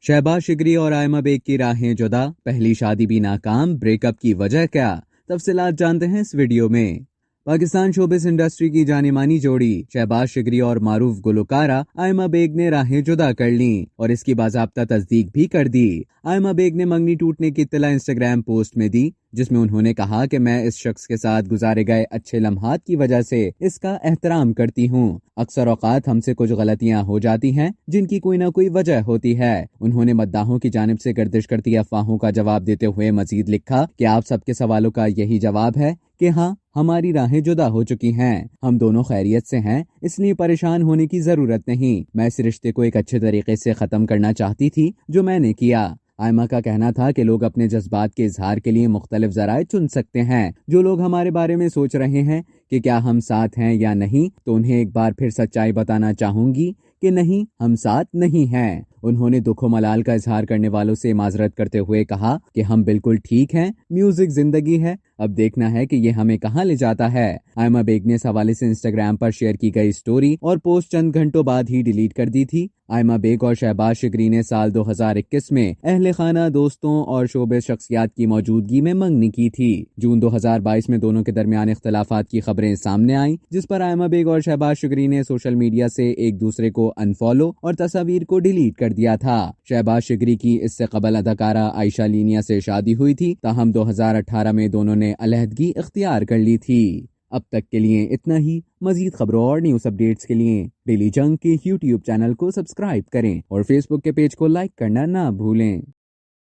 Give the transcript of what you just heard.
شہباز شگری اور آئمہ بیگ کی راہیں جدا، پہلی شادی بھی ناکام، بریک اپ کی وجہ کیا؟ تفصیلات جانتے ہیں اس ویڈیو میں۔ پاکستان شوبز انڈسٹری کی جانی مانی جوڑی شہباز شگری اور معروف گلوکارہ آئمہ بیگ نے راہیں جدا کر لیں اور اس کی باضابطہ تصدیق بھی کر دی۔ آئمہ بیگ نے منگنی ٹوٹنے کی اطلاع انسٹاگرام پوسٹ میں دی، جس میں انہوں نے کہا کہ میں اس شخص کے ساتھ گزارے گئے اچھے لمحات کی وجہ سے اس کا احترام کرتی ہوں۔ اکثر اوقات ہم سے کچھ غلطیاں ہو جاتی ہیں جن کی کوئی نہ کوئی وجہ ہوتی ہے۔ انہوں نے مداحوں کی جانب سے گردش کرتی افواہوں کا جواب دیتے ہوئے مزید لکھا کہ آپ سب کے سوالوں کا یہی جواب ہے کہ ہاں، ہماری راہیں جدا ہو چکی ہیں، ہم دونوں خیریت سے ہیں، اس لیے پریشان ہونے کی ضرورت نہیں۔ میں اس رشتے کو ایک اچھے طریقے سے ختم کرنا چاہتی تھی، جو میں نے کیا۔ آئمہ کا کہنا تھا کہ لوگ اپنے جذبات کے اظہار کے لیے مختلف ذرائع چن سکتے ہیں۔ جو لوگ ہمارے بارے میں سوچ رہے ہیں کہ کیا ہم ساتھ ہیں یا نہیں، تو انہیں ایک بار پھر سچائی بتانا چاہوں گی کہ نہیں، ہم ساتھ نہیں ہیں۔ انہوں نے دکھ و ملال کا اظہار کرنے والوں سے معذرت کرتے ہوئے کہا کہ ہم بالکل ٹھیک ہیں، میوزک زندگی ہے، اب دیکھنا ہے کہ یہ ہمیں کہاں لے جاتا ہے۔ آئمہ بیگ نے اس حوالے سے انسٹاگرام پر شیئر کی گئی سٹوری اور پوسٹ چند گھنٹوں بعد ہی ڈیلیٹ کر دی تھی۔ آئمہ بیگ اور شہباز شگری نے سال 2021 میں اہل خانہ، دوستوں اور شعبے شخصیات کی موجودگی میں منگنی کی تھی۔ جون 2022 میں دونوں کے درمیان اختلافات کی خبریں سامنے آئیں، جس پر آئمہ بیگ اور شہباز شگری نے سوشل میڈیا سے ایک دوسرے کو انفالو اور تصاویر کو ڈیلیٹ کر دیا تھا۔ شہباز شگری کی اس سے قبل اداکارہ عائشہ لینیا سے شادی ہوئی تھی، تاہم 2018 میں دونوں نے علیحدگی اختیار کر لی تھی۔ اب تک کے لیے اتنا ہی۔ مزید خبروں اور نیوز اپڈیٹس کے لیے ڈیلی جنگ کے یوٹیوب چینل کو سبسکرائب کریں اور فیس بک کے پیج کو لائک کرنا نہ بھولیں۔